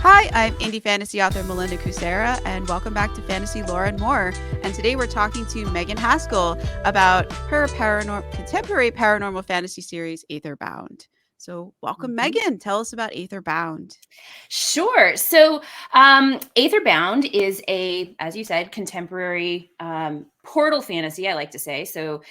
Hi, I'm indie fantasy author Melinda Kucsera, and welcome back to Fantasy Lore and More. And today we're talking to Megan Haskell about her contemporary paranormal fantasy series, Aether Bound. So, welcome, Megan. Tell us about Aether Bound. Sure. So, Aether Bound is as you said, contemporary portal fantasy, I like to say. So,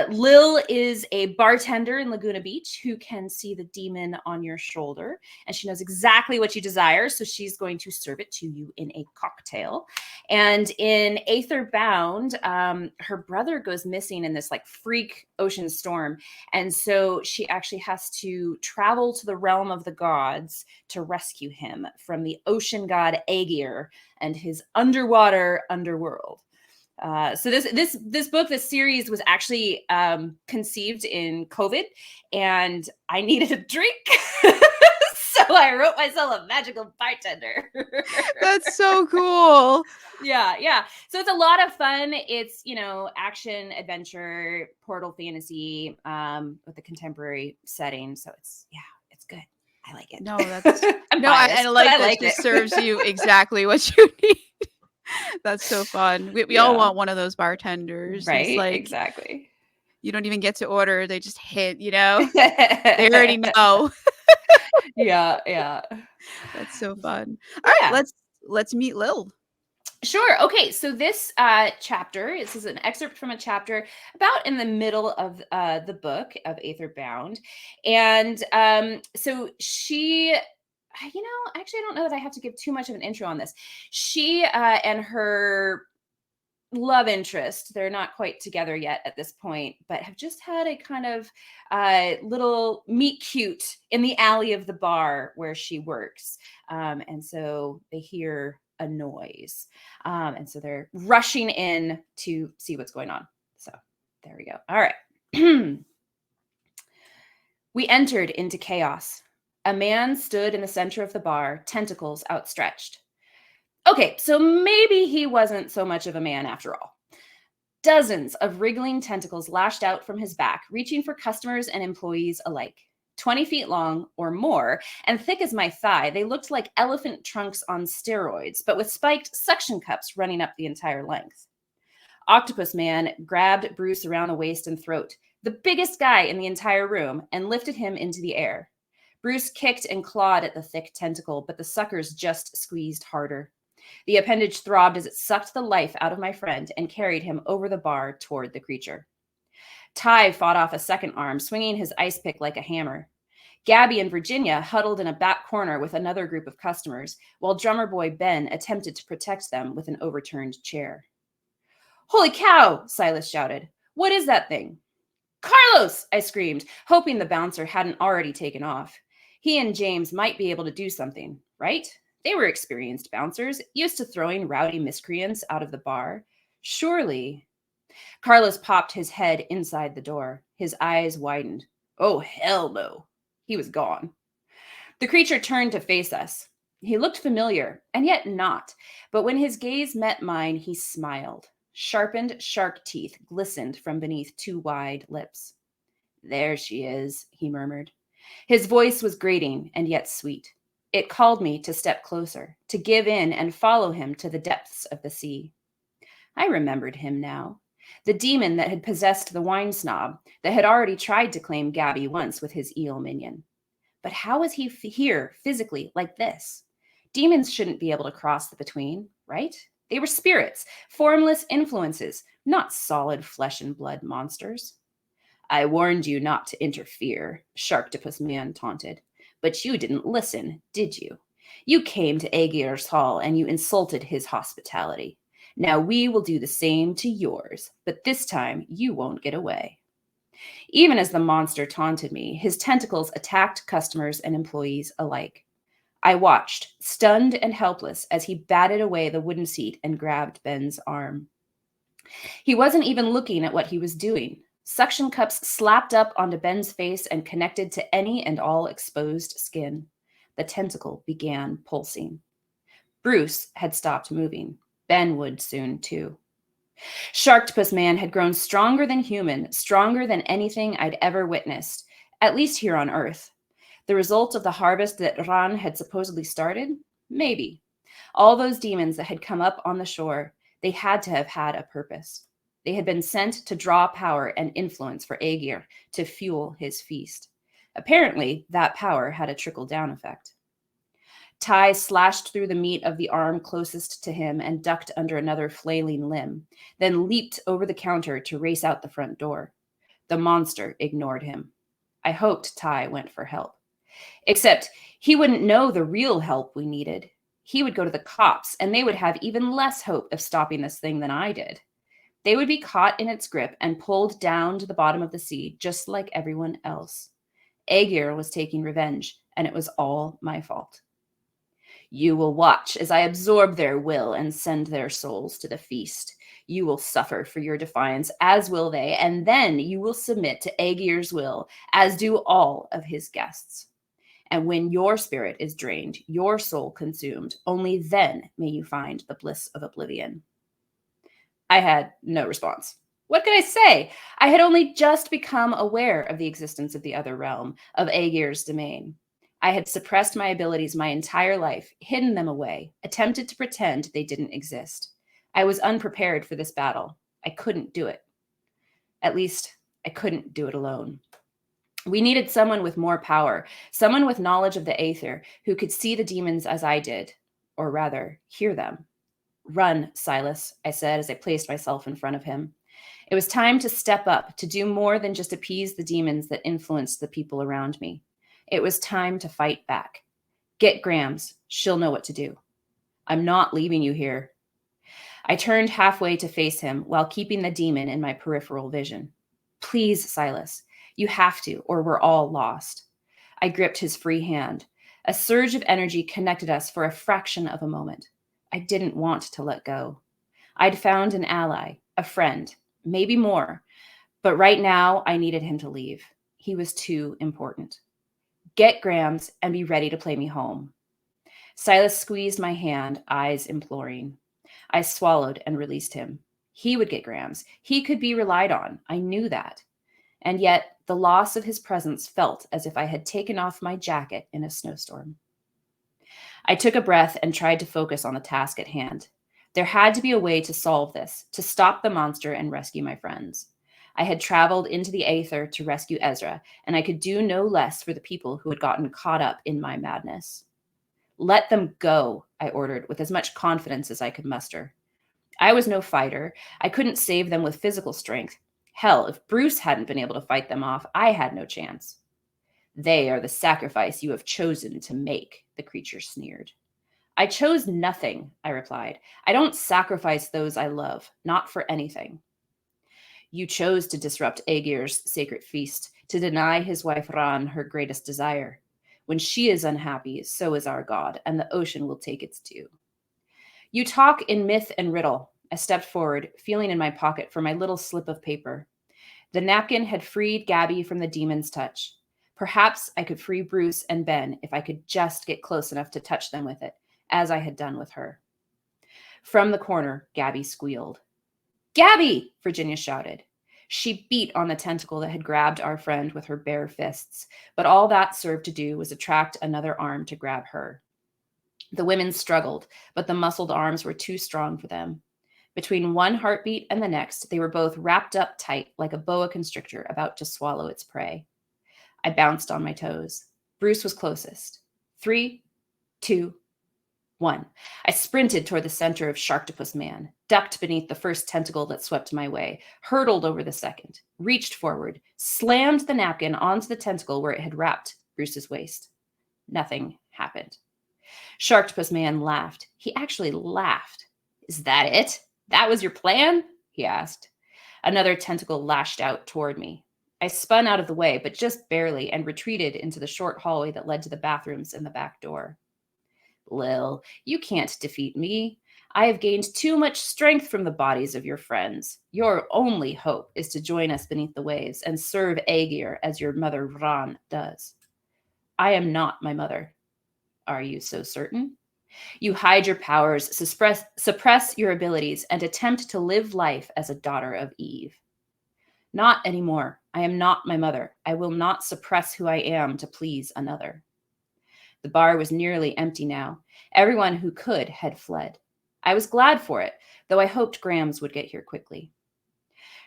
Lil is a bartender in Laguna Beach who can see the demon on your shoulder, and she knows exactly what you desire. So, she's going to serve it to you in a cocktail. And in Aether Bound, her brother goes missing in this like freak ocean storm. And so she actually has to travel to the realm of the gods to rescue him from the ocean god Aegir and his underwater underworld. So this series was actually conceived in COVID, and I needed a drink. So I wrote myself a magical bartender. That's so cool. Yeah. So it's a lot of fun. It's, action, adventure, portal fantasy with a contemporary setting. So it's good. I like it. No, that's I'm no, biased, I but like I that. like Just it. serves you exactly what you need. That's so fun. We all Yeah. want one of those bartenders. It's Right. like Exactly. you don't even get to order; they just hit. They already know. Yeah. That's so fun. All right, Yeah. let's meet Lil. Sure. Okay. So this chapter, this is an excerpt from a chapter about in the middle of the book of Aether Bound. And so she, actually, I don't know that I have to give too much of an intro on this. She and her love interest, they're not quite together yet at this point, but have just had a kind of little meet cute in the alley of the bar where she works. And so they hear a noise. And so they're rushing in to see what's going on. So there we go. All right. We entered into chaos. A man stood in the center of the bar, tentacles outstretched. Okay, so maybe he wasn't so much of a man after all. Dozens of wriggling tentacles lashed out from his back, reaching for customers and employees alike. 20 feet long or more, and thick as my thigh, they looked like elephant trunks on steroids, but with spiked suction cups running up the entire length. Octopus Man grabbed Bruce around the waist and throat, the biggest guy in the entire room, and lifted him into the air. Bruce kicked and clawed at the thick tentacle, but the suckers just squeezed harder. The appendage throbbed as it sucked the life out of my friend and carried him over the bar toward the creature. Ty fought off a second arm, swinging his ice pick like a hammer. Gabby and Virginia huddled in a back corner with another group of customers, while drummer boy Ben attempted to protect them with an overturned chair. Holy cow, Silas shouted. What is that thing? Carlos, I screamed, hoping the bouncer hadn't already taken off. He and James might be able to do something, right? They were experienced bouncers, used to throwing rowdy miscreants out of the bar. Surely. Carlos popped his head inside the door. His eyes widened. Oh, hell no. He was gone. The creature turned to face us. He looked familiar, and yet not. But when his gaze met mine, he smiled. Sharpened shark teeth glistened from beneath two wide lips. There she is, he murmured. His voice was grating and yet sweet. It called me to step closer, to give in and follow him to the depths of the sea. I remembered him now. The demon that had possessed the wine snob, that had already tried to claim Gabby once with his eel minion. But how was he here physically like this? Demons shouldn't be able to cross the between, right? They were spirits, formless influences, not solid flesh and blood monsters. I warned you not to interfere, Sharktopus Man taunted. But you didn't listen, did you? You came to Aegir's hall and you insulted his hospitality. Now we will do the same to yours, but this time you won't get away. Even as the monster taunted me, his tentacles attacked customers and employees alike. I watched, stunned and helpless, as he batted away the wooden seat and grabbed Ben's arm. He wasn't even looking at what he was doing. Suction cups slapped up onto Ben's face and connected to any and all exposed skin. The tentacle began pulsing. Bruce had stopped moving. Ben would soon, too. Sharktopus Man had grown stronger than human, stronger than anything I'd ever witnessed, at least here on Earth. The result of the harvest that Ran had supposedly started? Maybe. All those demons that had come up on the shore, they had to have had a purpose. They had been sent to draw power and influence for Aegir to fuel his feast. Apparently, that power had a trickle-down effect. Ty slashed through the meat of the arm closest to him and ducked under another flailing limb, then leaped over the counter to race out the front door. The monster ignored him. I hoped Ty went for help. Except he wouldn't know the real help we needed. He would go to the cops, and they would have even less hope of stopping this thing than I did. They would be caught in its grip and pulled down to the bottom of the sea, just like everyone else. Aegir was taking revenge, and it was all my fault. You will watch as I absorb their will and send their souls to the feast. You will suffer for your defiance, as will they, and then you will submit to Aegir's will, as do all of his guests. And when your spirit is drained, your soul consumed, only then may you find the bliss of oblivion. I had no response. What could I say? I had only just become aware of the existence of the other realm, of Aegir's domain. I had suppressed my abilities my entire life, hidden them away, attempted to pretend they didn't exist. I was unprepared for this battle. I couldn't do it. At least, I couldn't do it alone. We needed someone with more power, someone with knowledge of the Aether, who could see the demons as I did, or rather, hear them. Run, Silas, I said as I placed myself in front of him. It was time to step up, to do more than just appease the demons that influenced the people around me. It was time to fight back. Get Grams. She'll know what to do. I'm not leaving you here. I turned halfway to face him while keeping the demon in my peripheral vision. Please, Silas. You have to, or we're all lost. I gripped his free hand. A surge of energy connected us for a fraction of a moment. I didn't want to let go. I'd found an ally, a friend, maybe more, but right now I needed him to leave. He was too important. Get Grams and be ready to play me home. Silas squeezed my hand, eyes imploring. I swallowed and released him. He would get Grams. He could be relied on. I knew that. And yet the loss of his presence felt as if I had taken off my jacket in a snowstorm. I took a breath and tried to focus on the task at hand. There had to be a way to solve this, to stop the monster and rescue my friends. I had traveled into the Aether to rescue Ezra, and I could do no less for the people who had gotten caught up in my madness. Let them go, I ordered with as much confidence as I could muster. I was no fighter. I couldn't save them with physical strength. Hell, if Bruce hadn't been able to fight them off, I had no chance. They are the sacrifice you have chosen to make, the creature sneered. I chose nothing, I replied. I don't sacrifice those I love, not for anything. You chose to disrupt Aegir's sacred feast, to deny his wife Ran her greatest desire. When she is unhappy, so is our God, and the ocean will take its due. You talk in myth and riddle. I stepped forward, feeling in my pocket for my little slip of paper. The napkin had freed Gabby from the demon's touch. Perhaps I could free Bruce and Ben if I could just get close enough to touch them with it, as I had done with her. From the corner, Gabby squealed. Gabby! Virginia shouted. She beat on the tentacle that had grabbed our friend with her bare fists, but all that served to do was attract another arm to grab her. The women struggled, but the muscled arms were too strong for them. Between one heartbeat and the next, they were both wrapped up tight like a boa constrictor about to swallow its prey. I bounced on my toes. Bruce was closest. 3, 2, 1. I sprinted toward the center of Sharktopus Man, ducked beneath the first tentacle that swept my way, hurtled over the second, reached forward, slammed the napkin onto the tentacle where it had wrapped Bruce's waist. Nothing happened. Sharktopus Man laughed. He actually laughed. Is that it? That was your plan? He asked. Another tentacle lashed out toward me. I spun out of the way, but just barely, and retreated into the short hallway that led to the bathrooms and the back door. Lil, you can't defeat me. I have gained too much strength from the bodies of your friends. Your only hope is to join us beneath the waves and serve Aegir as your mother Ran does. I am not my mother. Are you so certain? You hide your powers, suppress your abilities, and attempt to live life as a daughter of Eve. Not anymore. I am not my mother. I will not suppress who I am to please another. The bar was nearly empty now. Everyone who could had fled. I was glad for it, though I hoped Grams would get here quickly.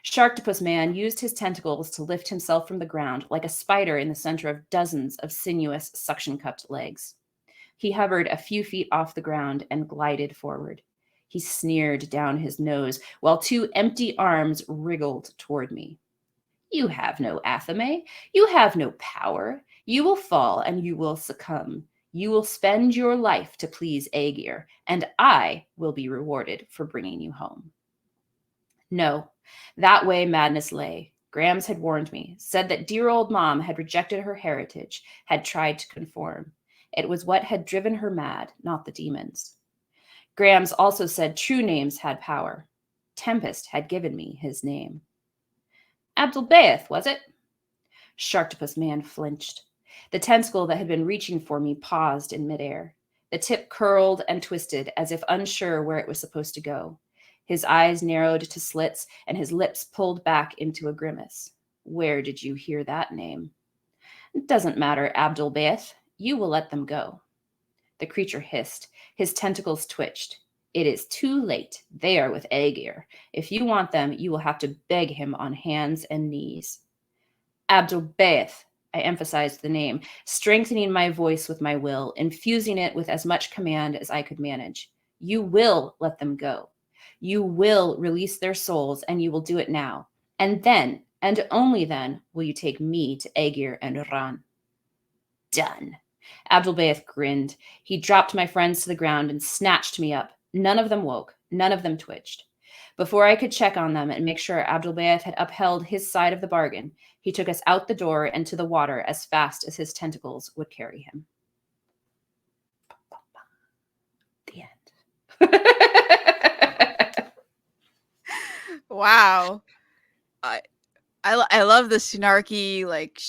Sharktopus Man used his tentacles to lift himself from the ground like a spider in the center of dozens of sinuous, suction-cupped legs. He hovered a few feet off the ground and glided forward. He sneered down his nose while two empty arms wriggled toward me. You have no athame. You have no power. You will fall and you will succumb. You will spend your life to please Aegir, and I will be rewarded for bringing you home. No, that way madness lay. Grams had warned me, said that dear old mom had rejected her heritage, had tried to conform. It was what had driven her mad, not the demons. Grams also said true names had power. Tempest had given me his name. Abdulbaeth, was it? Sharktopus Man flinched. The tentacle that had been reaching for me paused in midair. The tip curled and twisted as if unsure where it was supposed to go. His eyes narrowed to slits and his lips pulled back into a grimace. Where did you hear that name? It doesn't matter, Abdulbaeth. You will let them go. The creature hissed. His tentacles twitched. It is too late. They are with Aegir. If you want them, you will have to beg him on hands and knees. Abdulbaeth, I emphasized the name, strengthening my voice with my will, infusing it with as much command as I could manage. You will let them go. You will release their souls, and you will do it now. And then, and only then, will you take me to Aegir and Ran. Done. Abdulbaeth grinned. He dropped my friends to the ground and snatched me up. None of them woke. None of them twitched. Before I could check on them and make sure Abdulbaeth had upheld his side of the bargain, he took us out the door and to the water as fast as his tentacles would carry him. The end. Wow. I love the snarky, like,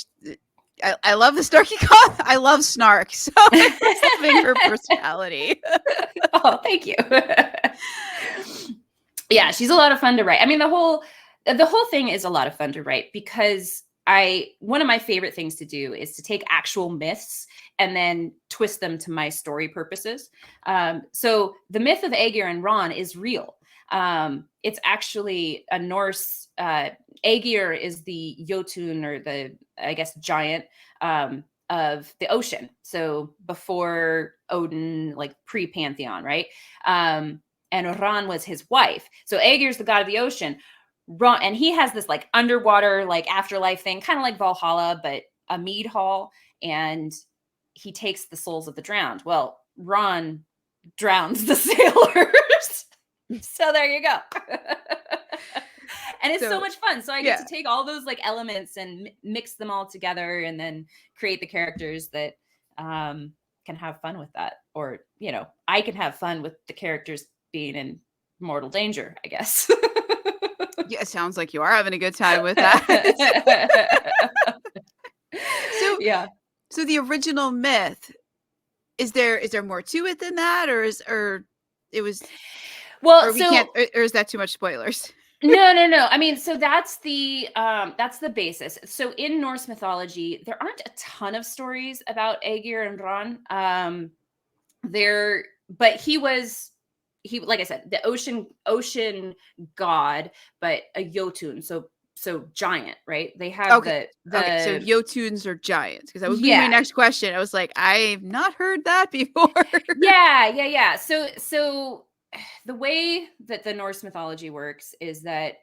I love the snarky cough. I love snark. So it's something her personality. Oh, thank you. Yeah, she's a lot of fun to write. I mean, the whole thing is a lot of fun to write because one of my favorite things to do is to take actual myths and then twist them to my story purposes. So the myth of Aegir and Ran is real. It's actually a Norse. Aegir is the Jotun, or the, I guess, giant of the ocean. So before Odin, like pre-Pantheon, right? And Ran was his wife. So Aegir is the god of the ocean. Ran, and he has this like underwater, like afterlife thing, kind of like Valhalla, but a mead hall. And he takes the souls of the drowned. Well, Ran drowns the sailors. So there you go. And it's so much fun. So I get to take all those like elements and mix them all together and then create the characters that can have fun with that. Or, you know, I can have fun with the characters being in mortal danger, I guess. Yeah, it sounds like you are having a good time with that. So yeah. So the original myth, is there more to it than that, or is that too much spoilers? No. I mean, so that's the basis. So in Norse mythology, there aren't a ton of stories about Aegir and Ran. But he like I said, the ocean god, but a Jotun, so giant, right? They have okay, so Jotuns are giants, because that would be my next question. I was like, I've not heard that before. Yeah. So the way that the Norse mythology works is that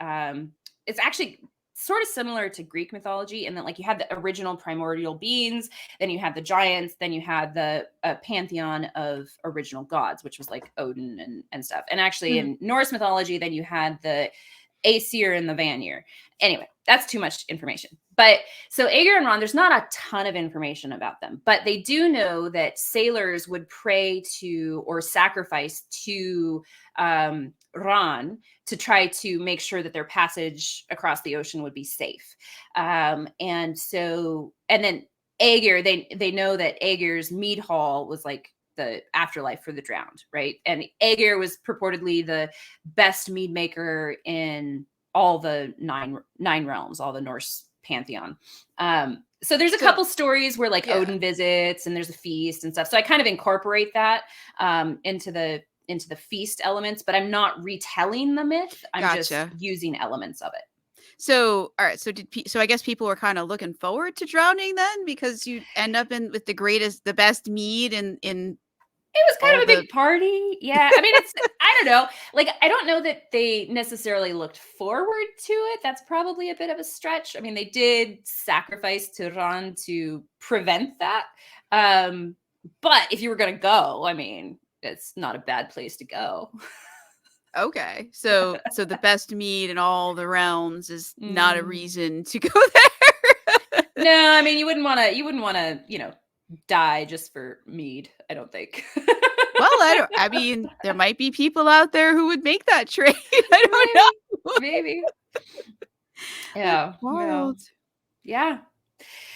it's actually sort of similar to Greek mythology, in that like you have the original primordial beings, then you have the giants, then you had the pantheon of original gods, which was like Odin and stuff. And actually in Norse mythology, then you had the Aesir and the Vanir. Anyway, that's too much information. But so Aegir and Ran, there's not a ton of information about them, but they do know that sailors would pray to or sacrifice to Ran to try to make sure that their passage across the ocean would be safe. And then Aegir, they know that Aegir's mead hall was like the afterlife for the drowned, right? And Aegir was purportedly the best mead maker in all the nine realms, all the Norse pantheon. So there's a couple stories where like yeah. Odin visits and there's a feast and stuff. So I kind of incorporate that into the feast elements, but I'm not retelling the myth. I'm just Gotcha. using elements of it. So, all right. So I guess people were kind of looking forward to drowning then, because you end up in with the best mead in It was kind all of a the. big party. Yeah. I mean, I don't know. Like, I don't know that they necessarily looked forward to it. That's probably a bit of a stretch. I mean, they did sacrifice Turan to prevent that. But if you were going to go, I mean, it's not a bad place to go. Okay, so the best mead in all the realms is not a Mm. reason to go there. No, I mean, you wouldn't want to, die just for mead, I don't think. Well, I mean, there might be people out there who would make that trade. I don't Maybe, know. maybe. That's Yeah, yeah. wild. Yeah.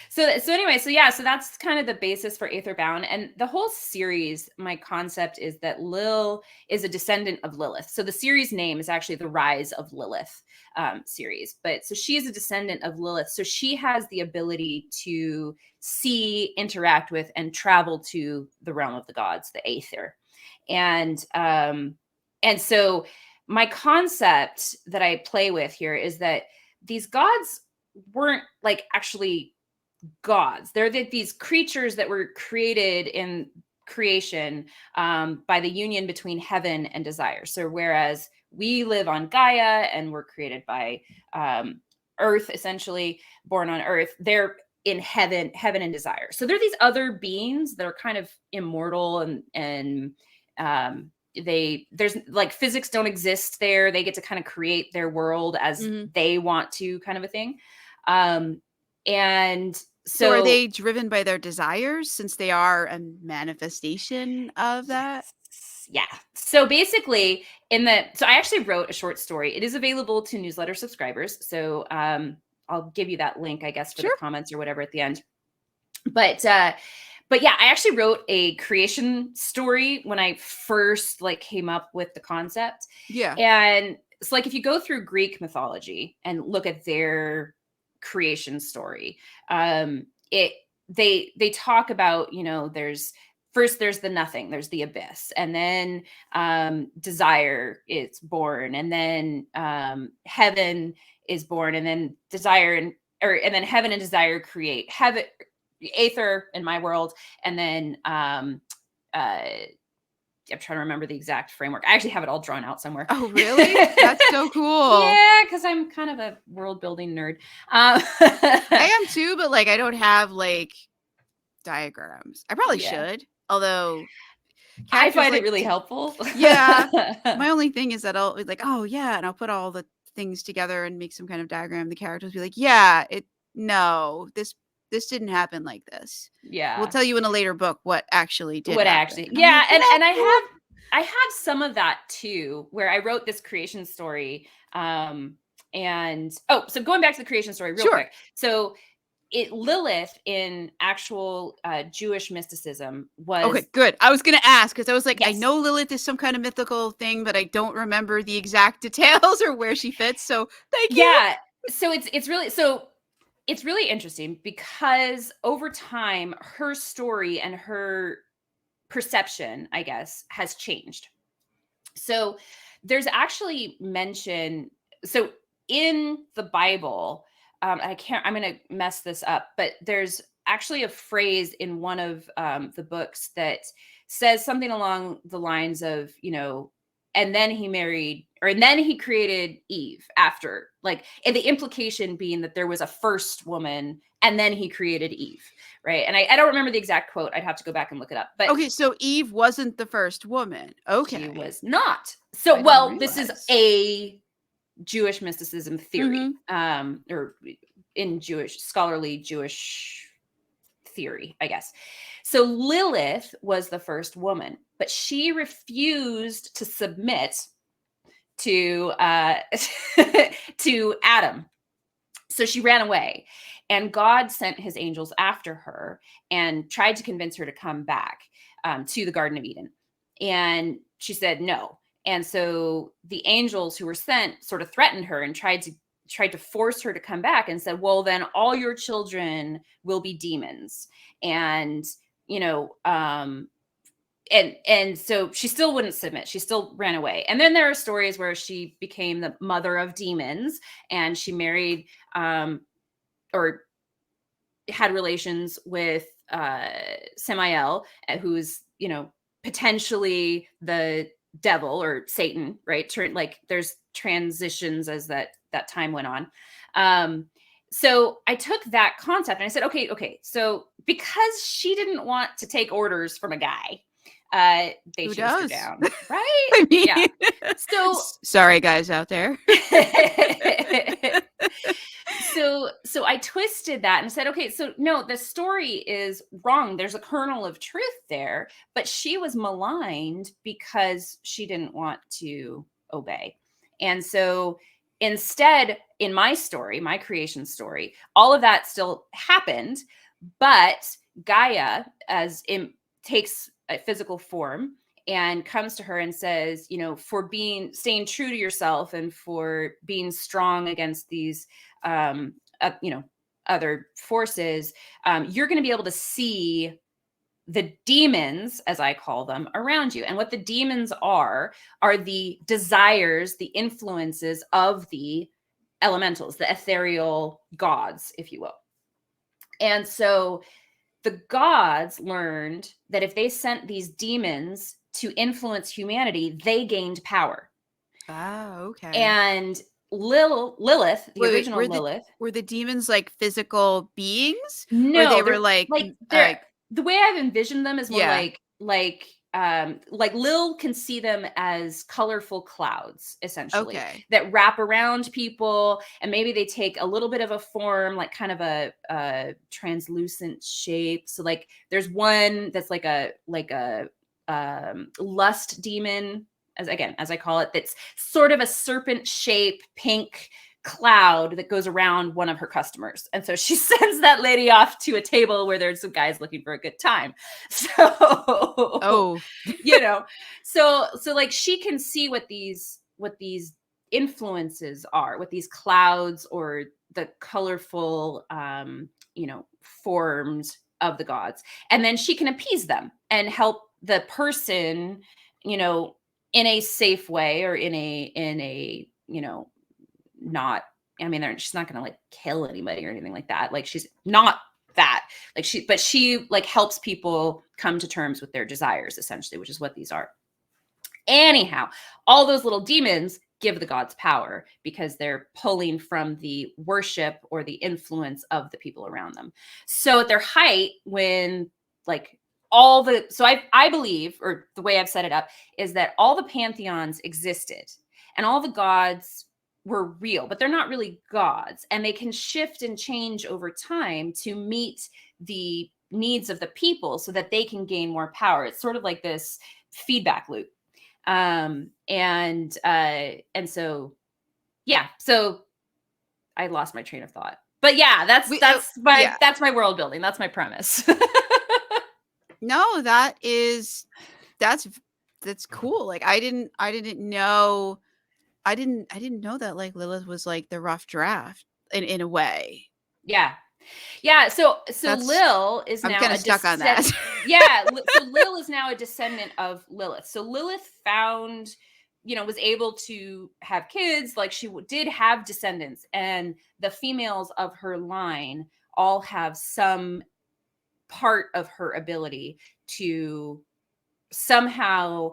So anyway, so that's kind of the basis for Aether Bound. And the whole series, my concept is that Lil is a descendant of Lilith. So the series name is actually the Rise of Lilith series. But so she is a descendant of Lilith. So she has the ability to see, interact with, and travel to the realm of the gods, the Aether. And so my concept that I play with here is that these gods weren't like actually gods. They're these creatures that were created in creation by the union between heaven and desire. So whereas we live on Gaia and we're created by Earth, essentially born on Earth, they're in heaven and desire. So they're these other beings that are kind of immortal and there's like physics don't exist there. They get to kind of create their world as they want to, kind of a thing. And So are they driven by their desires, since they are a manifestation of that? Yeah. So basically so I actually wrote a short story. It is available to newsletter subscribers. So I'll give you that link, I guess, for the comments or whatever at the end. But yeah, I actually wrote a creation story when I first like came up with the concept. Yeah. And it's like, if you go through Greek mythology and look at their creation story, they talk about, there's the nothing, there's the abyss, and then desire is born, and then heaven is born, and then desire and then heaven and desire create heaven, Aether in my world, and then I'm trying to remember the exact framework. I actually have it all drawn out somewhere. Oh, really? That's so cool. Yeah, because I'm kind of a world building nerd. I am too, but like I don't have like diagrams. I probably should, although I find it really helpful. Yeah. My only thing is that I'll be like, oh yeah, and I'll put all the things together and make some kind of diagram. The characters will be like, yeah, this didn't happen like this. Yeah. We'll tell you in a later book what actually did what happen. actually yeah, like, and I have some of that too, where I wrote this creation story. So going back to the creation story real quick. So Lilith in actual Jewish mysticism was... Okay, good. I was going to ask, because I was like, yes. I know Lilith is some kind of mythical thing, but I don't remember the exact details or where she fits. So thank you. Yeah. So it's really interesting, because over time, her story and her perception, I guess, has changed. So there's actually mention. So in the Bible, I'm going to mess this up, but there's actually a phrase in one of the books that says something along the lines of, and then he created Eve after, like, and the implication being that there was a first woman and then he created Eve, right? And I don't remember the exact quote. I'd have to go back and look it up. But okay, so Eve wasn't the first woman. Okay. She was not. So, this is a Jewish mysticism theory, or in scholarly Jewish theory, I guess. So Lilith was the first woman, but she refused to submit to to Adam. So she ran away, and God sent his angels after her and tried to convince her to come back to the Garden of Eden. And she said no. And so the angels who were sent sort of threatened her and tried to tried to force her to come back and said, well, then all your children will be demons. And, and so she still wouldn't submit. She still ran away. And then there are stories where she became the mother of demons, and she married or had relations with Samael, who's, potentially the devil or Satan, right? Like there's transitions as that time went on. So I took that concept and I said, okay. So because she didn't want to take orders from a guy, they Who chased her does? down, right? I mean, Yeah. So sorry, guys out there. so I twisted that and said, okay, so no, the story is wrong. There's a kernel of truth there, but she was maligned because she didn't want to obey. And so instead, in my story, my creation story, all of that still happened, but Gaia takes a physical form and comes to her and says, for staying true to yourself and for being strong against these, other forces, you're going to be able to see the demons, as I call them, around you. And what the demons are the desires, the influences of the elementals, the ethereal gods, if you will. And so the gods learned that if they sent these demons to influence humanity, they gained power. Oh, okay. And Lilith, the original Lilith. Were the demons like physical beings? No, or they were like the way I've envisioned them is more like Lil can see them as colorful clouds, essentially, that wrap around people, and maybe they take a little bit of a form, like kind of a translucent shape. So like there's one that's like a lust demon, as I call it, that's sort of a serpent shape, pink cloud that goes around one of her customers. And so she sends that lady off to a table where there's some guys looking for a good time. So, so like she can see what these influences are, what these clouds or the colorful, forms of the gods. And then she can appease them and help the person, in a safe way, or in a not, she's not gonna like kill anybody or anything like that. Like she's not that, like she like helps people come to terms with their desires, essentially, which is what these are. Anyhow, all those little demons give the gods power because they're pulling from the worship or the influence of the people around them. So at their height, when like I believe, or the way I've set it up, is that all the pantheons existed and all the gods were real, but they're not really gods, and they can shift and change over time to meet the needs of the people so that they can gain more power. It's sort of like this feedback loop. And so, yeah, so I lost my train of thought, but yeah, that's my world building. That's my premise. No, that's cool. Like I didn't know that like Lilith was like the rough draft in a way. Yeah. So Lil is now kind of stuck on that. Yeah. So Lil is now a descendant of Lilith. So Lilith found, was able to have kids. Like she did have descendants, and the females of her line all have some part of her ability to somehow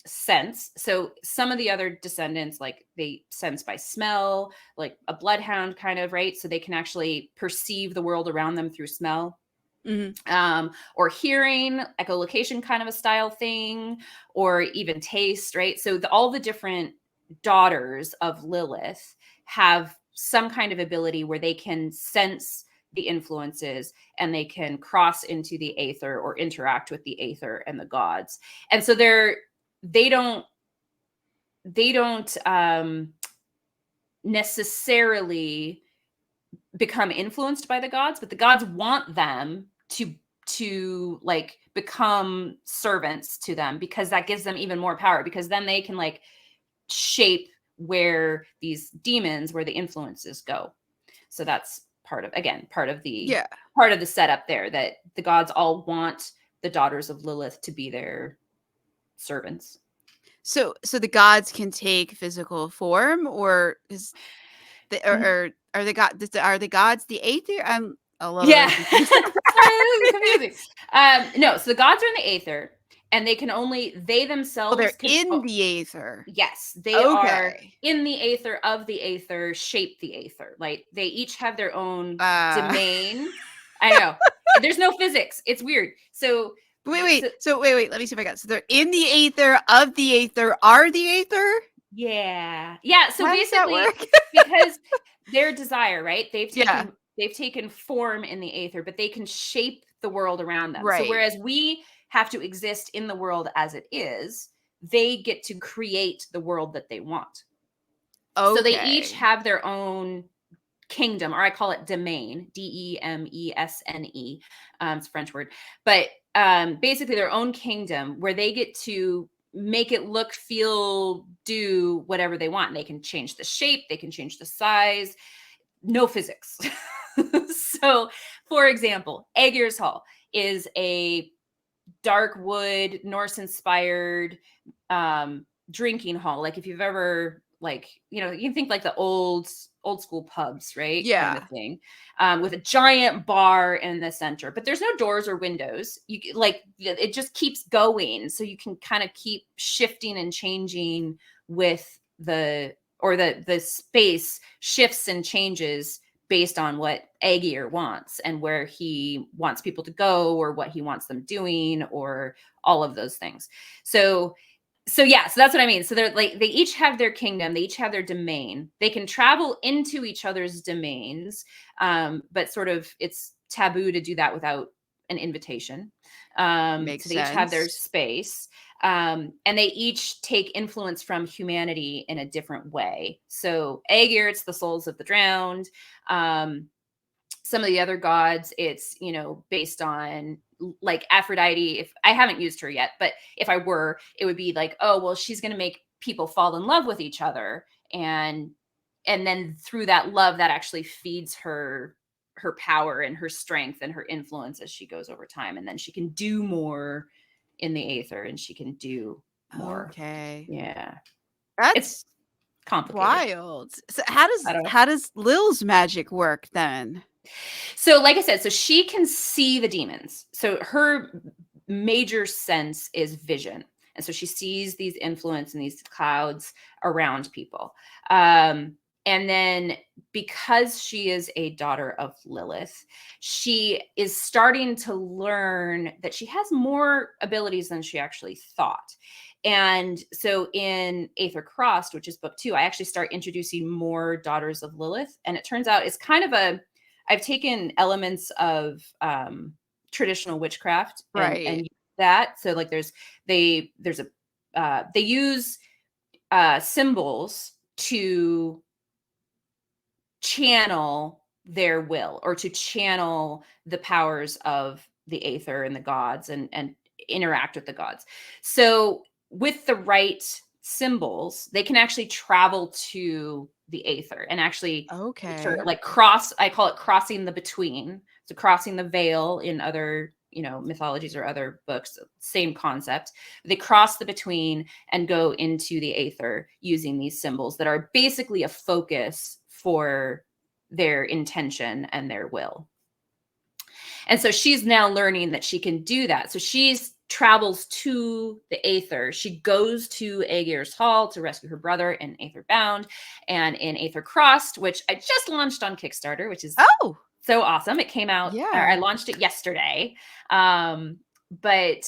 sense. So some of the other descendants, like they sense by smell, like a bloodhound kind of, right? So they can actually perceive the world around them through smell. Mm-hmm. Or hearing, echolocation kind of a style thing, or even taste, right? So all the different daughters of Lilith have some kind of ability where they can sense the influences, and they can cross into the Aether or interact with the Aether and the gods. And so they don't necessarily become influenced by the gods, but the gods want them to like become servants to them, because that gives them even more power, because then they can like shape where these demons, where the influences go. So that's part of Yeah. the setup there, that the gods all want the daughters of Lilith to be their servants. So the gods can take physical form, or is the or are the gods the Aether? I'm a little Yeah. bit confused. Sorry, this is confusing. No, so the gods are in the Aether, and they Oh, themselves they're can. in the Aether. Yes, they are Okay. in the Aether of the Aether, shape the Aether. Like they each have their own Uh, domain. I know. There's no physics. It's weird. So, wait. so So wait. Let me see if I got. So they're in the Aether of the Aether. Are the Aether? yeah. Yeah. So How does that basically, work? because their desire, right? Yeah. They've taken form in the Aether, but they can shape the world around them. So Right. whereas we have to exist in the world as it is, they get to create the world that they want. So they each Okay. have their own kingdom, or I call it domain, Demesne. It's a French word, but basically their own kingdom where they get to make it look, feel, do whatever they want. They can change the shape, they can change the size, no physics. So, for example, Aegir's Hall is a dark wood, Norse inspired drinking hall. Like if you've ever, like, you know, you can think like the old school pubs, right? Kind of Yeah. thing. With a giant bar in the center, but there's no doors or windows. Like it just keeps going. So you can kind of keep shifting and changing with the space shifts and changes based on what Aegir wants and where he wants people to go or what he wants them doing or all of those things. So yeah, so that's what I mean. So they're like, they each have their kingdom, they each have their domain. They can travel into each other's domains, but sort of it's taboo to do that without an invitation. Makes So they each have their sense. space, and they each take influence from humanity in a different way. So Aegir, it's the souls of the drowned. Some of the other gods, it's, you know, based on like Aphrodite. If I haven't used her yet, but if I were, it would be like, oh well, she's going to make people fall in love with each other, and then through that love, that actually feeds her power and her strength and her influence as she goes over time, and then she can do more in the Aether, and she can do more. Okay. Yeah, it's That's complicated. wild. So I don't know. how does Lil's magic work then? So, like I said, so she can see the demons. So her major sense is vision. And so she sees these influence and these clouds around people. And then because she is a daughter of Lilith, she is starting to learn that she has more abilities than she actually thought. And so in Aether Crossed, which is book 2, I actually start introducing more daughters of Lilith. And it turns out it's kind of I've taken elements of traditional witchcraft and Right. use that. So like they use symbols to channel their will, or to channel the powers of the Aether and the gods, and interact with the gods. So with the right symbols, they can actually travel to the Aether and actually Okay. like cross. I call it crossing the between. So crossing the veil in other, you know, mythologies or other books, same concept. They cross the between and go into the Aether using these symbols that are basically a focus for their intention and their will. And so she's now learning that she can do that. So she's travels to the Aether. She goes to Aegir's Hall to rescue her brother in Aether Bound, and in Aether Crossed, which I just launched on Kickstarter, which is Oh, so awesome. It came out, I yeah. launched it yesterday. But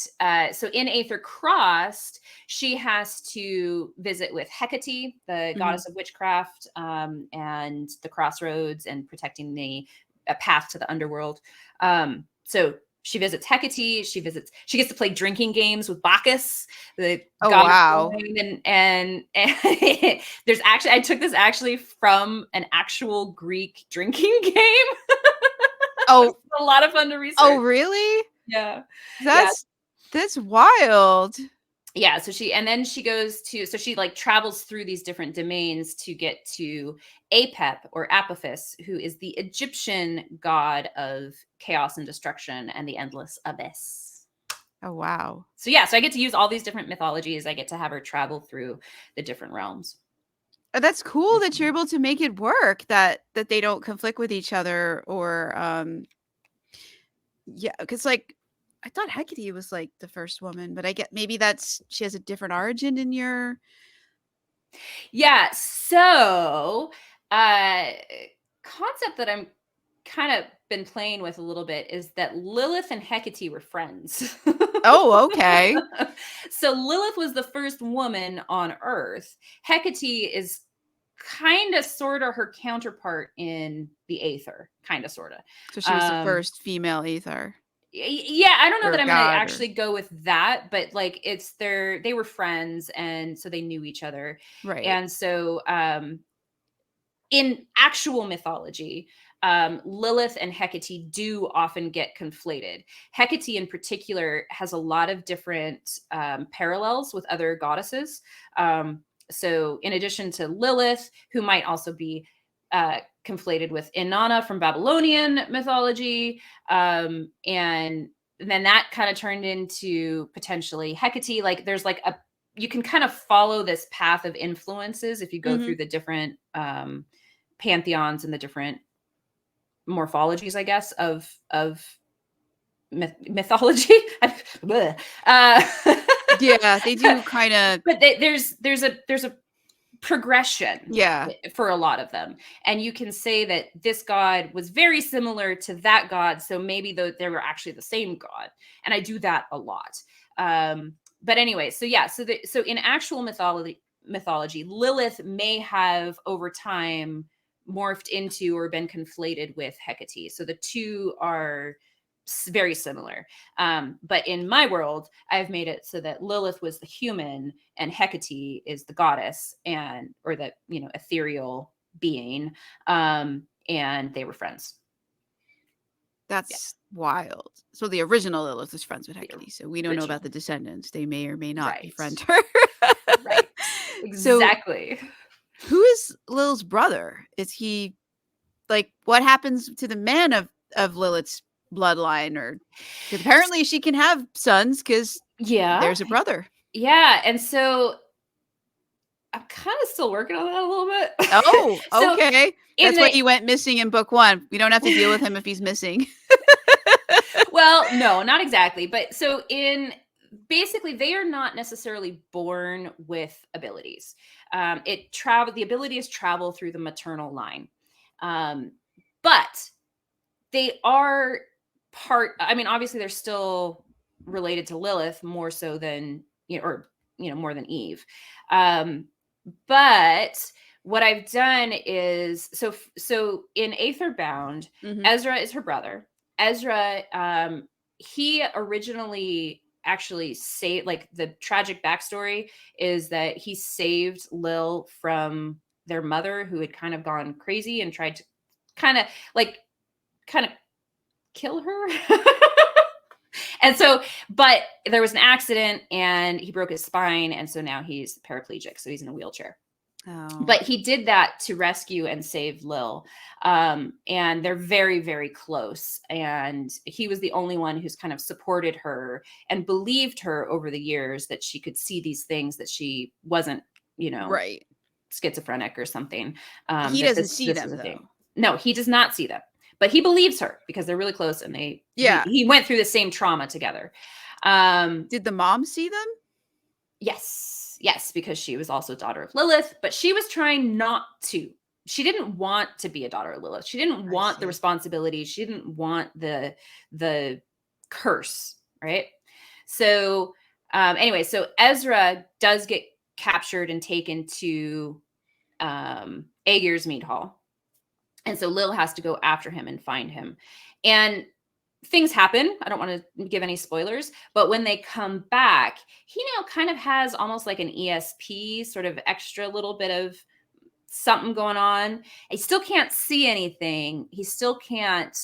so in Aether Crossed, she has to visit with Hecate, the Mhm. goddess of witchcraft, and the crossroads and protecting the a path to the underworld. So she visits Hecate. She gets to play drinking games with Bacchus, the Oh, god of wow. wine, and there's actually, I took this actually from an actual Greek drinking game. Oh, A lot of fun to oh, research. really? Yeah. Yeah. That's wild. yeah, so she goes to, so she like travels through these different domains to get to Apep or Apophis, who is the Egyptian god of chaos and destruction and the endless abyss. Oh, wow. So yeah, so I get to use all these different mythologies. I get to have her travel through the different realms. That's cool that you're able to make it work, that they don't conflict with each other, or yeah, because like I thought Hecate was like the first woman, but I get maybe that's she has a different origin in your. Yeah, so concept that I'm kind of been playing with a little bit is that Lilith and Hecate were friends. Oh, okay. So Lilith was the first woman on Earth. Hecate is kind of sort of her counterpart in the Aether, kind of sort of. So she was the first female Aether Yeah, I don't know or that I'm going to god or actually go with that, but like they were friends and so they knew each other. right. And so in actual mythology, Lilith and Hecate do often get conflated. Hecate, in particular, has a lot of different parallels with other goddesses. So, in addition to Lilith, who might also be conflated with Inanna from Babylonian mythology, and then that kind of turned into potentially Hecate. Like, there's like a you can kind of follow this path of influences if you go Mhm. through the different pantheons and the different morphologies, I guess, of mythology. Bleh. Yeah, they do kinda. But there's a progression Yeah. for a lot of them, and you can say that this god was very similar to that god, so maybe they were actually the same god, and I do that a lot. But anyway, so yeah, so in actual mythology, Lilith may have over time morphed into or been conflated with Hecate. So the two are very similar. But in my world, I've made it so that Lilith was the human and Hecate is the goddess and or the ethereal being. And they were friends. Yeah, That's wild. So the original Lilith was friends with the Hecate, so we don't know about original. the descendants. They may or may not Right. befriend her. Right. So Exactly. who is Lil's brother? Is he like what happens to the man of Lilith's bloodline? Or because apparently she can have sons because Yeah. there's a brother. Yeah. And so I'm kind of still working on that a little bit. Oh, So okay. in That's why the he went missing in book 1. We don't have to deal with him if he's missing. well, no, not exactly. But so in basically, they are not necessarily born with abilities. The abilities travel through the maternal line, um, but they are part. I mean, obviously, they're still related to Lilith more so than or more than Eve. Um, but what I've done is so in Aether Bound, Mhm. Ezra is her brother. Ezra, he originally actually saved, like, the tragic backstory is that he saved Lil from their mother, who had kind of gone crazy and tried to kind of like kind of kill her. And so, but there was an accident and he broke his spine. And so now he's paraplegic. So he's in a wheelchair. Oh. But he did that to rescue and save Lil. And they're very, very close. And he was the only one who's kind of supported her and believed her over the years that she could see these things, that she wasn't, Right. schizophrenic or something. He That doesn't this see this was them a thing. though. No, he does not see them, but he believes her because they're really close and Yeah. he went through the same trauma together. Um, Did the mom see them? yes, yes, because she was also daughter of Lilith, but she was trying not to. She didn't want to be a daughter of Lilith. She didn't I want the see. responsibility. She didn't want the curse, right? So anyway, so Ezra does get captured and taken to Aegir's Mead Hall. And so Lil has to go after him and find him. And things happen. I don't want to give any spoilers, but when they come back, he now kind of has almost like an ESP, sort of extra little bit of something going on. He still can't see anything. He still can't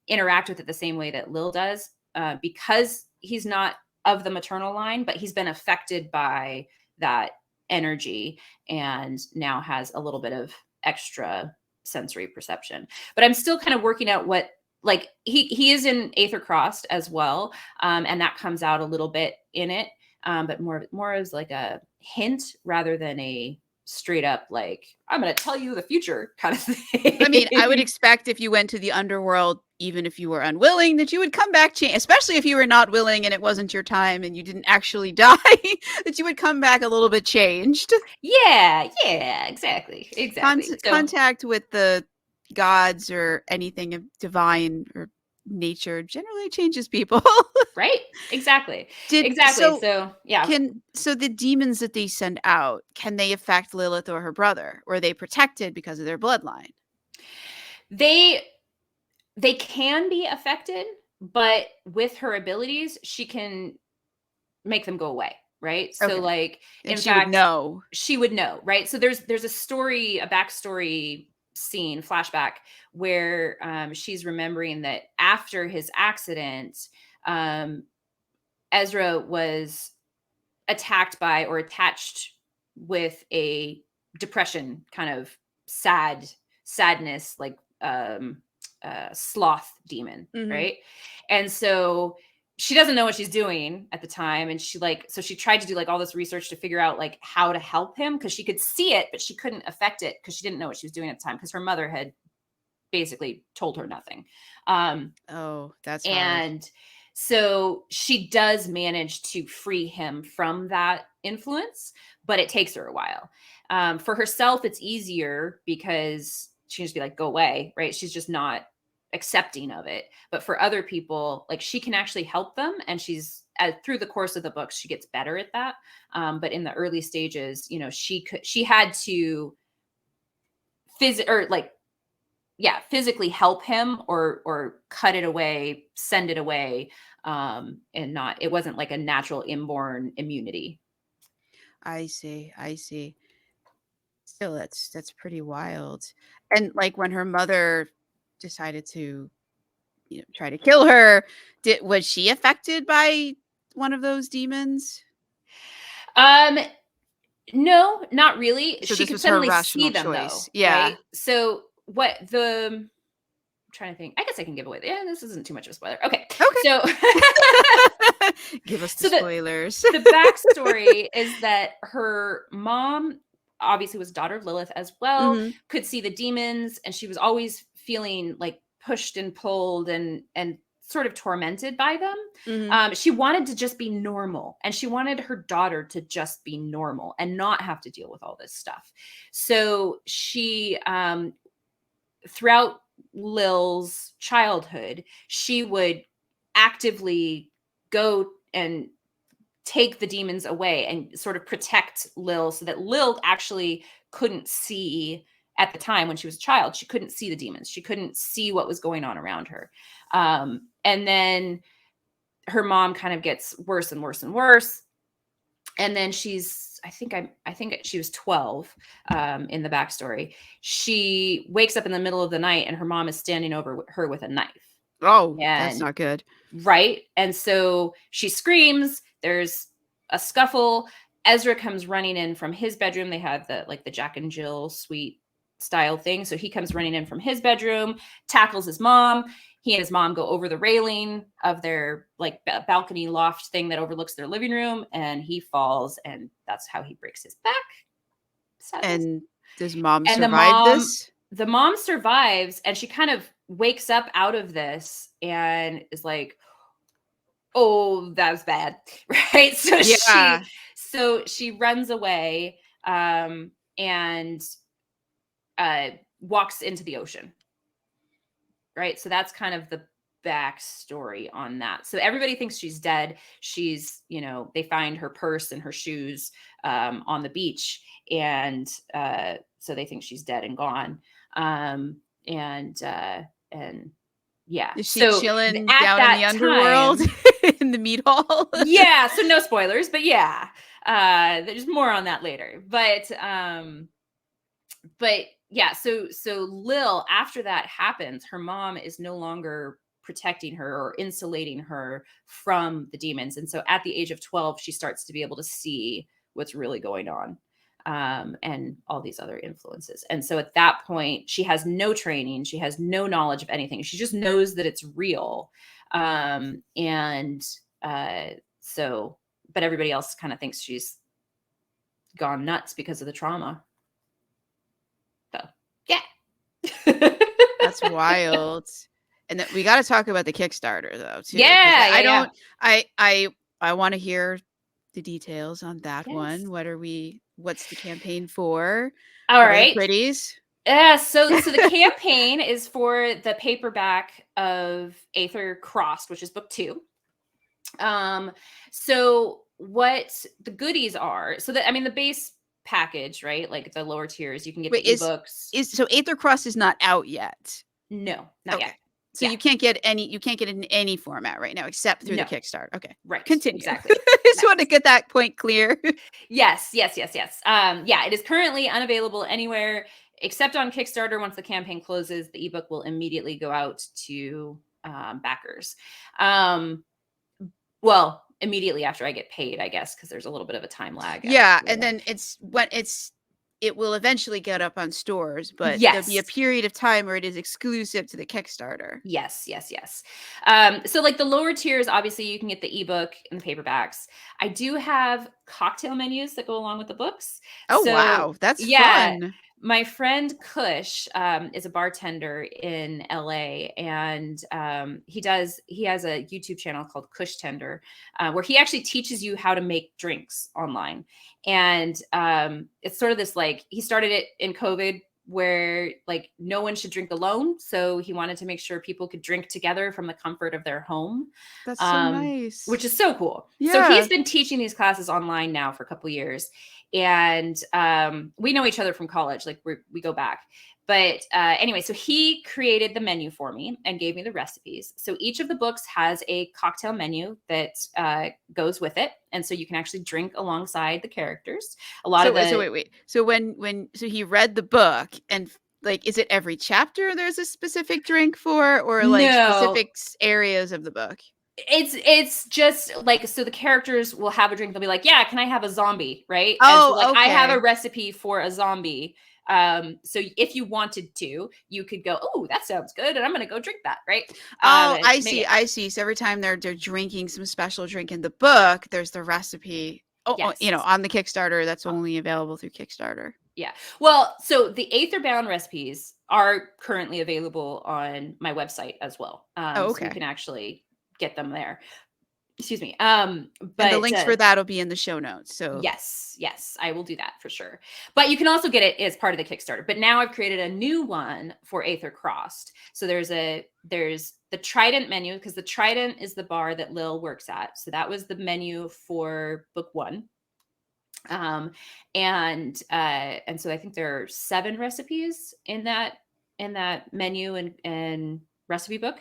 interact with it the same way that Lil does, because he's not of the maternal line, but he's been affected by that energy and now has a little bit of extra sensory perception. But I'm still kind of working out what, like, he is in Aether Crossed as well, and that comes out a little bit in it, but more as like a hint rather than a straight up like, I'm going to tell you the future kind of thing. I mean, I would expect if you went to the underworld, even if you were unwilling, that you would come back, especially if you were not willing and it wasn't your time and you didn't actually die, that you would come back a little bit changed. Yeah, exactly. So, Contact with the gods or anything of divine or nature generally changes people. right? Exactly. Did Exactly. So, yeah. so the demons that they send out, can they affect Lilith or her brother? Or are they protected because of their bloodline? They can be affected, but with her abilities, she can make them go away, right? So Okay. like, And in she would fact, know. she would know, right? So there's a story, a backstory scene, flashback, where she's remembering that after his accident, um, Ezra was attacked by or attached with a depression kind of sadness, like sloth demon, Mhm. right? And so she doesn't know what she's doing at the time, and she tried to do like all this research to figure out like how to help him, because she could see it but she couldn't affect it because she didn't know what she was doing at the time, because her mother had basically told her nothing. Oh, that's hard. And so she does manage to free him from that influence, but it takes her a while. For herself, it's easier because she can just be like, go away, right? She's just not accepting of it. But for other people, like, she can actually help them. And through the course of the books, she gets better at that. But in the early stages, she had to physically help him or cut it away, send it away, and not it wasn't like a natural inborn immunity. I see. I see. Still, that's pretty wild. And like when her mother decided to, try to kill her, was she affected by one of those demons? Um, no, not really. So She this could was her suddenly see rational them choice. though, Yeah. right? So what the I'm trying to think. I guess I can give away. Yeah, this isn't too much of a spoiler. Okay. So Okay. Give us the so the spoilers. the backstory is that her mom obviously was daughter of Lilith as well, Mhm. could see the demons, and she was always feeling like pushed and pulled and sort of tormented by them. Mhm. She wanted to just be normal, and she wanted her daughter to just be normal and not have to deal with all this stuff. So she, throughout Lil's childhood, she would actively go and take the demons away and sort of protect Lil, so that Lil actually couldn't see at the time when she was a child. She couldn't see the demons. She couldn't see what was going on around her. And then her mom kind of gets worse and worse and worse. And then I think she was 12 in the backstory. She wakes up in the middle of the night and her mom is standing over her with a knife. Oh, that's And not good. right. And so she screams. There's a scuffle. Ezra comes running in from his bedroom. They have the Jack and Jill suite style thing. So he comes running in from his bedroom, tackles his mom. He and his mom go over the railing of their like balcony loft thing that overlooks their living room, and he falls, and that's how he breaks his back. Sadness. And does mom And survive this? the mom survives, and she kind of wakes up out of this and is like, oh, that's bad. Right. Yeah. So she runs away, and walks into the ocean. Right. So that's kind of the backstory on that. So everybody thinks she's dead. They find her purse and her shoes on the beach. And so they think she's dead and gone. And yeah. Is she So chilling at down in the that underworld time, in the meat hall? yeah. So no spoilers, but yeah. There's more on that later. But yeah, so Lil, after that happens, her mom is no longer protecting her or insulating her from the demons. And so at the age of 12, she starts to be able to see what's really going on, and all these other influences. And so at that point, she has no training. She has no knowledge of anything. She just knows that it's real. And so, but everybody else kind of thinks she's gone nuts because of the trauma. So, yeah. That's wild. And then we got to talk about the Kickstarter though, too. Yeah, I yeah, don't, I want to hear the details on that Yes. one. What's the campaign for? All What are the right. pretties? Yeah, so the campaign is for the paperback of Aether Crossed, which is book 2. So what the goodies are, so that, I mean, the base package, right? Like the lower tiers, you can get Wait, the ebooks. so Aether Cross is not out yet. No, not yet. So Yeah. you can't get it in any format right now except through No. the Kickstarter. Okay. Right. Continue. Exactly. I just want to get that point clear. Yes. Yeah, it is currently unavailable anywhere except on Kickstarter. Once the campaign closes, the ebook will immediately go out to backers. Well, immediately after I get paid, I guess, because there's a little bit of a time lag. Yeah, and then it will eventually get up on stores, but there'll be a Yes. period of time where it is exclusive to the Kickstarter. Yes. So like the lower tiers, obviously you can get the ebook and the paperbacks. I do have cocktail menus that go along with the books. Oh, So, wow. That's yeah, fun. my friend Kush is a bartender in LA, and he has a YouTube channel called Kush Tender, where he actually teaches you how to make drinks online. And it's sort of this, like, he started it in COVID, where like no one should drink alone. So he wanted to make sure people could drink together from the comfort of their home. That's so nice. Which is so cool. Yeah. So he's been teaching these classes online now for a couple years. And we know each other from college, like we go back. But anyway, so he created the menu for me and gave me the recipes. So each of the books has a cocktail menu that goes with it, and so you can actually drink alongside the characters. So wait. So he read the book, and like, is it every chapter there's a specific drink for, or like specific areas of the book? It's just like, so the characters will have a drink. They'll be like, yeah, can I have a zombie? Right. Oh, and so, like, okay. I have a recipe for a zombie. So if you wanted to, you could go, oh, that sounds good, and I'm going to go drink that. Right. I see. So every time they're drinking some special drink in the book, there's the recipe. Yes. On the Kickstarter, that's only available through Kickstarter. Yeah. Well, so the Aether Bound recipes are currently available on my website as well. So you can actually get them there. Excuse me. But and the links for that will be in the show notes. So yes, I will do that for sure. But you can also get it as part of the Kickstarter. But now I've created a new one for Aether Crossed. So there's the Trident menu, because the Trident is the bar that Lil works at. So that was the menu for book 1. And so I think there are 7 recipes in that menu and recipe book.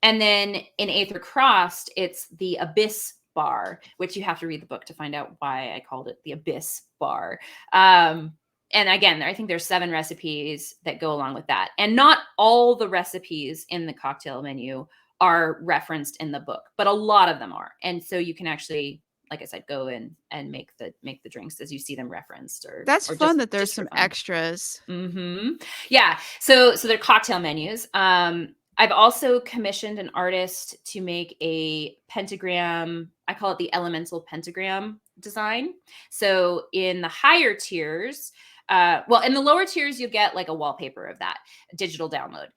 And then in Aether Crossed, it's the Abyss bar, which you have to read the book to find out why I called it the Abyss bar. And again, I think there's 7 recipes that go along with that. And not all the recipes in the cocktail menu are referenced in the book, but a lot of them are. And so you can actually, like I said, go in and make the drinks as you see them referenced. That's fun that there's some extras. Mm-hmm. Yeah. So they're cocktail menus. I've also commissioned an artist to make a pentagram. I call it the elemental pentagram design. So in the higher tiers, in the lower tiers, you'll get like a wallpaper of that, a digital download.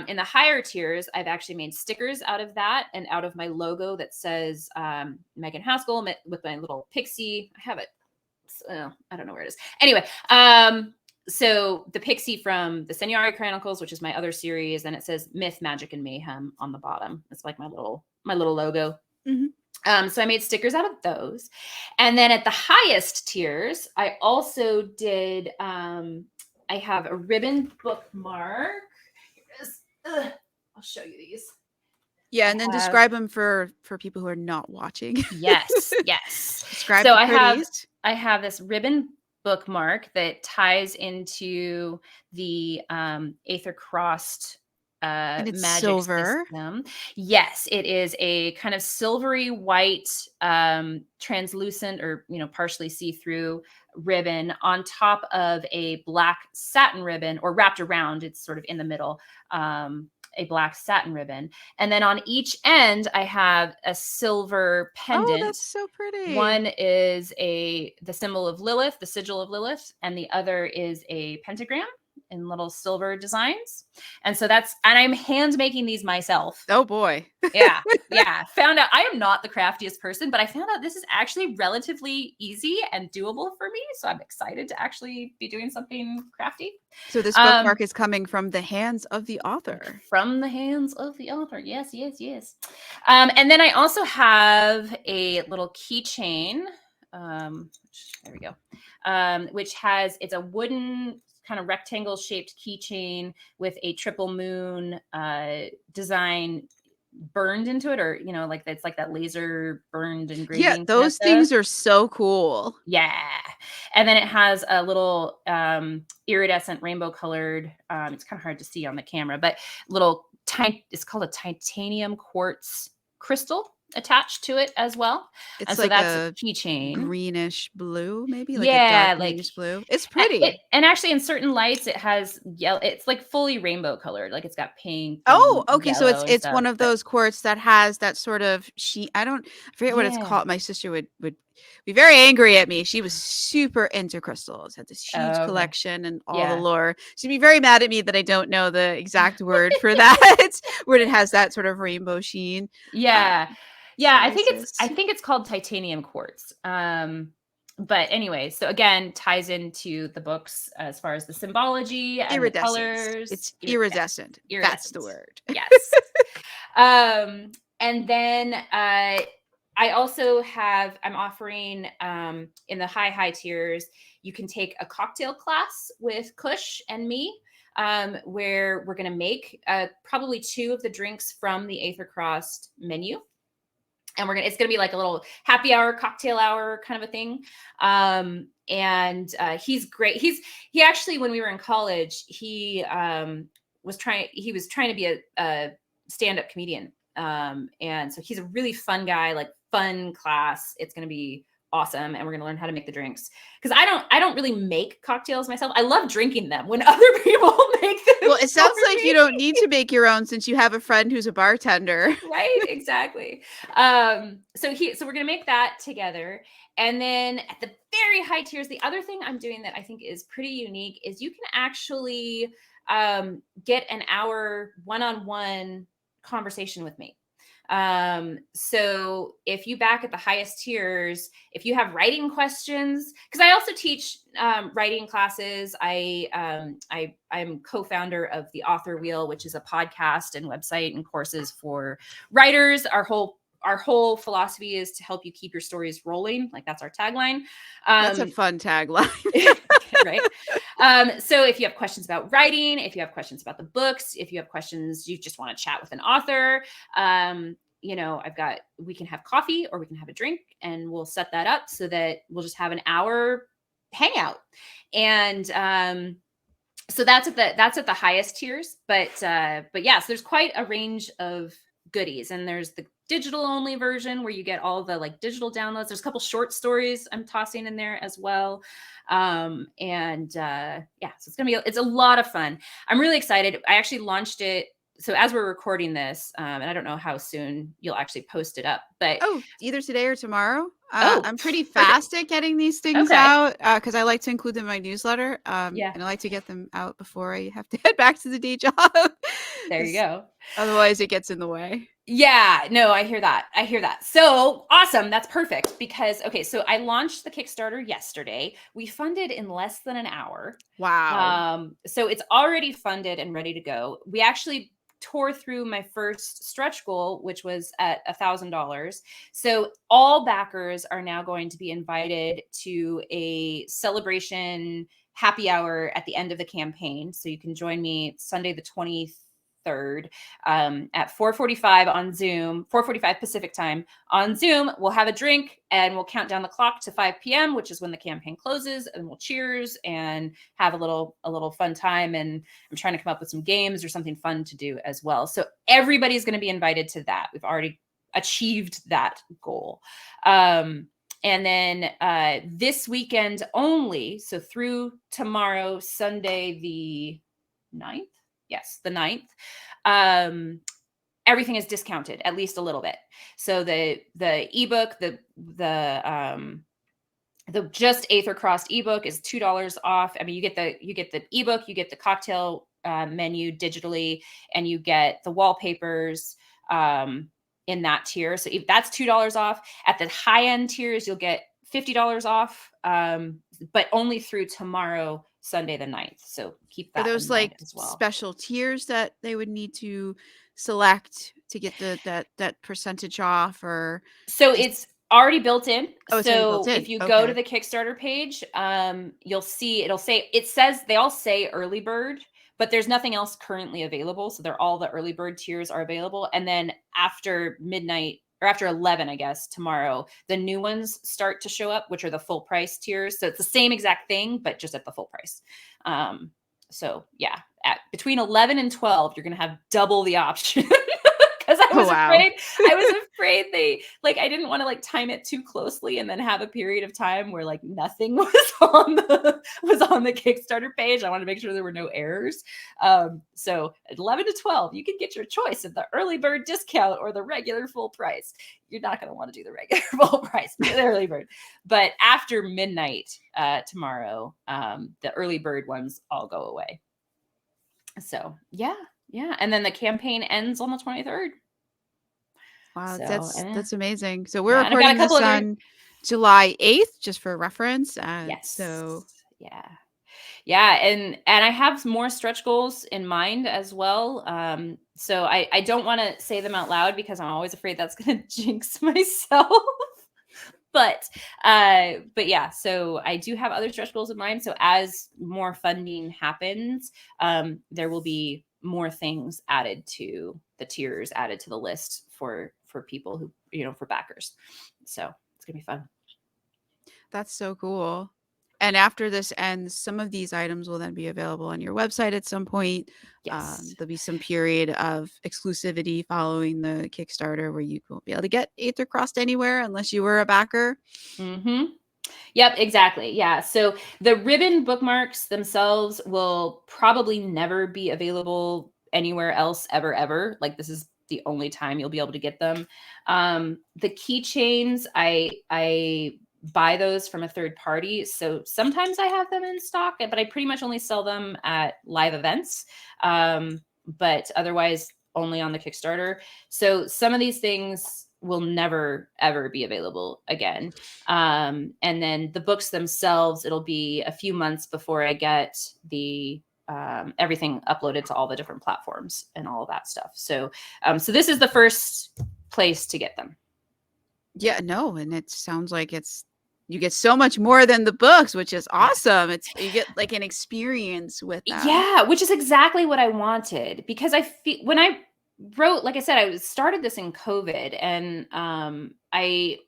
In the higher tiers, I've actually made stickers out of that and out of my logo that says Megan Haskell with my little pixie. I have it. I don't know where it is. Anyway, so the pixie from the Seniari Chronicles, which is my other series, and it says Myth, Magic, and Mayhem on the bottom. It's like my little logo. Mm-hmm. So I made stickers out of those. And then at the highest tiers, I also did, I have a ribbon bookmark. Here it is. I'll show you these. Yeah, and then describe them for people who are not watching. Yes. Describe the pretties. I have this ribbon bookmark that ties into the Aether Crossed And it's magic silver. system. Yes, it is a kind of silvery white, translucent or, partially see-through ribbon on top of a black satin ribbon, or wrapped around. It's sort of in the middle, a black satin ribbon. And then on each end, I have a silver Oh, pendant. that's so pretty. One is the symbol of Lilith, the sigil of Lilith, and the other is a pentagram in little silver designs. And I'm hand making these myself. Oh boy. Yeah. Yeah. Found out I am not the craftiest person, but I found out this is actually relatively easy and doable for me. So I'm excited to actually be doing something crafty. So this bookmark is coming from the hands of the author. From the hands of the author. Yes, yes, yes. And then I also have a little keychain. There we go. It's a wooden kind of rectangle shaped keychain with a triple moon design burned into it, or like it's like that laser burned engraving. Yeah, those things are so cool. Yeah. And then it has a little iridescent rainbow colored, it's kind of hard to see on the camera, but it's called a titanium quartz crystal attached to it as well. It's and like so that's a a keychain. greenish blue, maybe like a Yeah, dark like greenish blue. It's pretty. and actually in certain lights it has yellow. It's like fully rainbow colored, like it's got pink Oh, and okay. So yellow and it's stuff. one of those quartz that has that sort of I forget what it's Yeah. called. My sister would be very angry at me. She was super into crystals, had this huge Okay. collection and all the Yeah. lore. She'd be very mad at me that I don't know the exact word for that, where it has that sort of rainbow sheen. Yeah. So I this think it's called titanium quartz. But anyway, so again, ties into the books as far as the symbology and the iridescence. colors. It's iridescent. That's the Iridescent. word. Yes. And then I also I'm offering in the high tiers, you can take a cocktail class with Kush and me, where we're going to make probably 2 of the drinks from the Aether Crossed menu. And it's going to be like a little happy hour, cocktail hour kind of a thing. And he's great. He actually, when we were in college, he was trying to be a stand-up comedian. And so he's a really fun guy, like fun class. It's going to be awesome. And we're going to learn how to make the drinks. Because I don't really make cocktails myself. I love drinking them when other people make them. Well, it sounds like you don't need to make your own since you have a friend who's a bartender. Right, exactly. So we're going to make that together. And then at the very high tiers, the other thing I'm doing that I think is pretty unique is you can actually get an hour one-on-one conversation with me. So if you back at the highest tiers, if you have writing questions, because I also teach writing classes. I'm co-founder of the Author Wheel, which is a podcast and website and courses for writers. Our whole philosophy is to help you keep your stories rolling. Like that's our tagline. That's a fun tagline. Right. So if you have questions about writing, if you have questions about the books, if you have questions, you just want to chat with an author, we can have coffee or we can have a drink, and we'll set that up so that we'll just have an hour hangout. And so that's at the highest tiers, but yeah, so there's quite a range of goodies. And there's the digital only version where you get all the like digital downloads. There's a couple short stories I'm tossing in there as well. So it's a lot of fun. I'm really excited. I actually launched it. So as we're recording this, and I don't know how soon you'll actually post it up, but either today or tomorrow. I'm pretty fast at getting these things Okay. out because I like to include them in my newsletter. And I like to get them out before I have to head back to the day job. There you go. Otherwise, it gets in the way. Yeah, no, I hear that. So awesome. That's perfect because, so I launched the Kickstarter yesterday. We funded in less than an hour. Wow. So it's already funded and ready to go. We actually tore through my first stretch goal, which was at $1,000. So all backers are now going to be invited to a celebration happy hour at the end of the campaign. So you can join me Sunday the 23rd. 23rd at 4:45 on Zoom, 4:45 Pacific time on Zoom. We'll have a drink and we'll count down the clock to 5 p.m., which is when the campaign closes, and we'll cheers and have a little fun time. And I'm trying to come up with some games or something fun to do as well. So everybody's going to be invited to that. We've already achieved that goal. And then this weekend only, so through tomorrow, Sunday the 9th. Yes, the 9th. Everything is discounted at least a little bit. So the ebook, the just Aether Crossed ebook is $2 off. I mean, you get the ebook, you get the cocktail menu digitally, and you get the wallpapers in that tier. So if that's $2 off. At the high end tiers, you'll get $50 off, but only through tomorrow, Sunday the 9th. So keep that Are those in mind like as well. special tiers that they would need to select to get that percentage off, or So it's already built in. Oh, it's already built So in. if you go Okay. to the Kickstarter page, you'll see they all say early bird, but there's nothing else currently available. So all the early bird tiers are available. And then after midnight, or after 11, I guess, tomorrow, the new ones start to show up, which are the full price tiers. So it's the same exact thing, but just at the full price. So yeah, between 11 and 12, you're going to have double the option. Because I was afraid I didn't want to time it too closely and then have a period of time where nothing was on the Kickstarter page. I wanted to make sure there were no errors. So at 11 to 12, you can get your choice of the early bird discount or the regular full price. You're not going to want to do the regular full price, the early bird. But after midnight tomorrow, the early bird ones all go away. So yeah. And then the campaign ends on the 23rd. Wow, So, that's amazing. So we're and I've got recording a couple this on July 8th, just for reference. yes. So yeah, and I have more stretch goals in mind as well. So I don't want to say them out loud because I'm always afraid that's going to jinx myself. But yeah, so I do have other stretch goals in mind. So as more funding happens, there will be more things added to the tiers, added to the list for people who, for backers. So it's gonna be fun. That's so cool. And after this ends, some of these items will then be available on your website at some point. Yes. There'll be some period of exclusivity following the Kickstarter where you won't be able to get Aether Crossed anywhere unless you were a backer. Mm-hmm. Yep, exactly. Yeah. So the ribbon bookmarks themselves will probably never be available anywhere else ever. This is the only time you'll be able to get them. The keychains, I buy those from a third party. So sometimes I have them in stock, but I pretty much only sell them at live events. But otherwise only on the Kickstarter. So some of these things will never ever be available again. And then the books themselves, it'll be a few months before I get the everything uploaded to all the different platforms and all of that stuff. So so this is the first place to get them. Yeah, no, and it sounds like you get so much more than the books, which is awesome. You get an experience with them. Yeah, which is exactly what I wanted, because I feel when I wrote, like I said, I started this in COVID, and I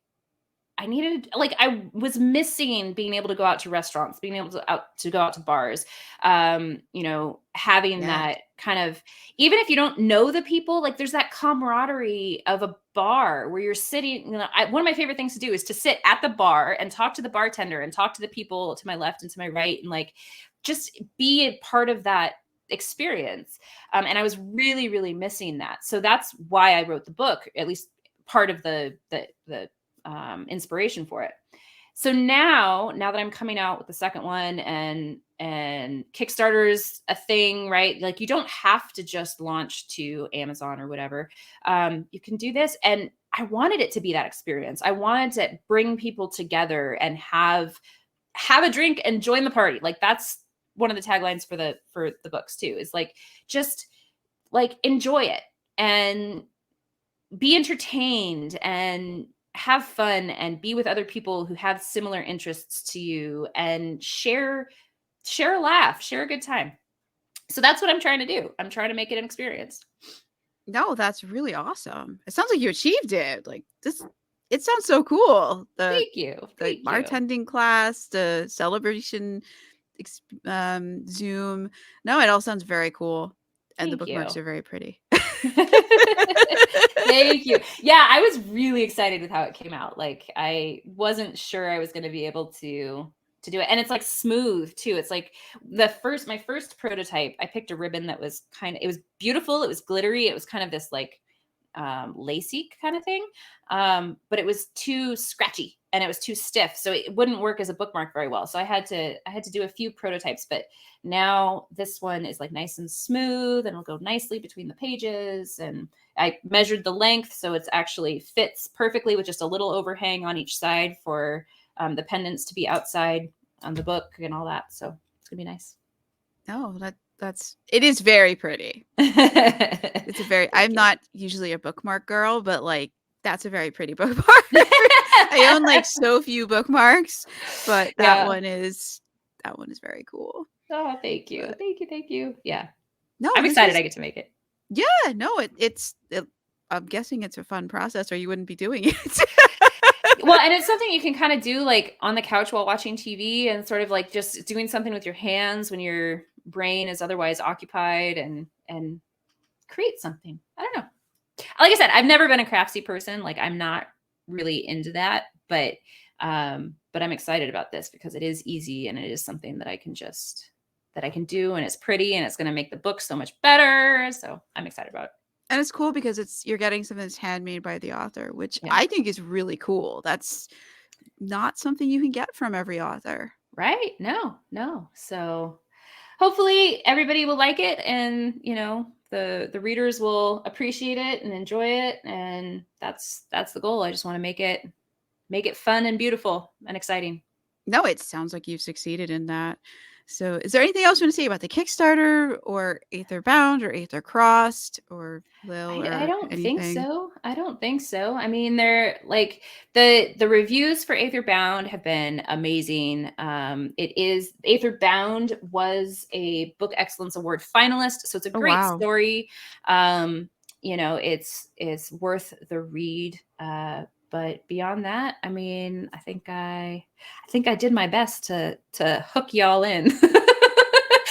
needed, I was missing being able to go out to restaurants, being able to go out to bars, having that kind of, even if you don't know the people, there's that camaraderie of a bar where you're sitting. One of my favorite things to do is to sit at the bar and talk to the bartender and talk to the people to my left and to my right, and just be a part of that experience. And I was really, really missing that. So that's why I wrote the book, at least part of the inspiration for it. So now that I'm coming out with the second one, and Kickstarter's a thing, right? You don't have to just launch to Amazon or whatever. You can do this. And I wanted it to be that experience. I wanted to bring people together and have a drink and join the party. That's one of the taglines for the books too, is just enjoy it and be entertained and have fun and be with other people who have similar interests to you, and share a laugh, share a good time. So that's what I'm trying to do. I'm trying to make it an experience. No, that's really awesome. It sounds like you achieved it. Like this, it sounds so cool. Thank you. The Thank you. bartending class, the celebration, Zoom. No, it all sounds very cool, and the Thank you. bookmarks are very pretty. Thank you. Yeah, I was really excited with how it came out. Like I wasn't sure I was going to be able to do it. And it's like smooth too. It's like my first prototype, I picked a ribbon that was it was beautiful. It was glittery. It was kind of this like lacy kind of thing. But it was too scratchy and it was too stiff. So it wouldn't work as a bookmark very well. So I had to do a few prototypes, but now this one is like nice and smooth and it'll go nicely between the pages. And I measured the length. So it's actually fits perfectly with just a little overhang on each side for the pendants to be outside on the book and all that. So it's gonna be nice. Oh, it is very pretty. It's a very, I'm not usually a bookmark girl, but like that's a very pretty bookmark. I own like so few bookmarks, but that one is very cool. Oh, thank you. Thank you. Yeah. No, I'm excited I get to make it. Yeah, no, I'm guessing it's a fun process or you wouldn't be doing it. Well, and it's something you can kind of do like on the couch while watching TV and sort of like just doing something with your hands when your brain is otherwise occupied and create something. I don't know. Like I said, I've never been a craftsy person. Like I'm not really into that, but I'm excited about this because it is easy and it is something that I can do and it's pretty and it's going to make the book so much better. So I'm excited about it. And it's cool because you're getting something that's handmade by the author, which I think is really cool. That's not something you can get from every author. Right? No. So hopefully everybody will like it and, the readers will appreciate it and enjoy it. And that's the goal. I just want to make it fun and beautiful and exciting. No, it sounds like you've succeeded in that. So is there anything else you want to say about the Kickstarter or Aether Bound or Aether Crossed or Lil? I don't think so. I mean, they're like the reviews for Aether Bound have been amazing. Aether Bound was a Book Excellence Award finalist. So it's a great story. It's worth the read. But beyond that, I mean, I think I did my best to hook y'all in.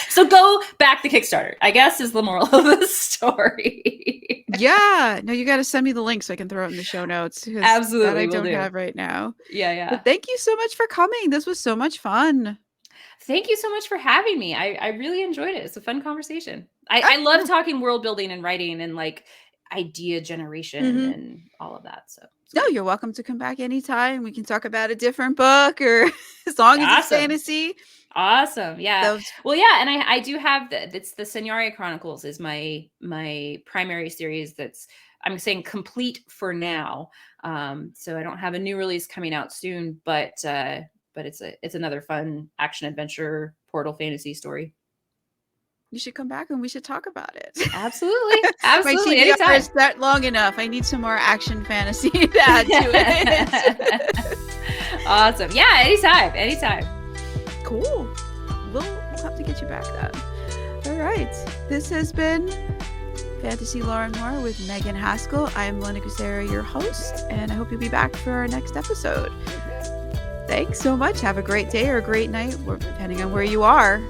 So go back the Kickstarter, I guess, is the moral of the story. Yeah. No, you got to send me the link so I can throw it in the show notes. Absolutely. That I don't have right now. Yeah. But thank you so much for coming. This was so much fun. Thank you so much for having me. I really enjoyed it. It's a fun conversation. I love talking world building and writing and like idea generation and all of that. So no, you're welcome to come back anytime. We can talk about a different book or as long as it's fantasy. Awesome. Yeah. Well, yeah. And I do have it's the Signoria Chronicles is my primary series I'm saying complete for now. So I don't have a new release coming out soon, but it's another fun action adventure portal fantasy story. You should come back and we should talk about it. Absolutely. My TBR is that long enough. I need some more action fantasy to add to it. Awesome. Yeah, anytime. Cool. We'll have to get you back then. All right. This has been Fantasy Lore and More with Megan Haskell. I am Melinda Kucsera, your host, and I hope you'll be back for our next episode. Thanks so much. Have a great day or a great night, depending on where you are.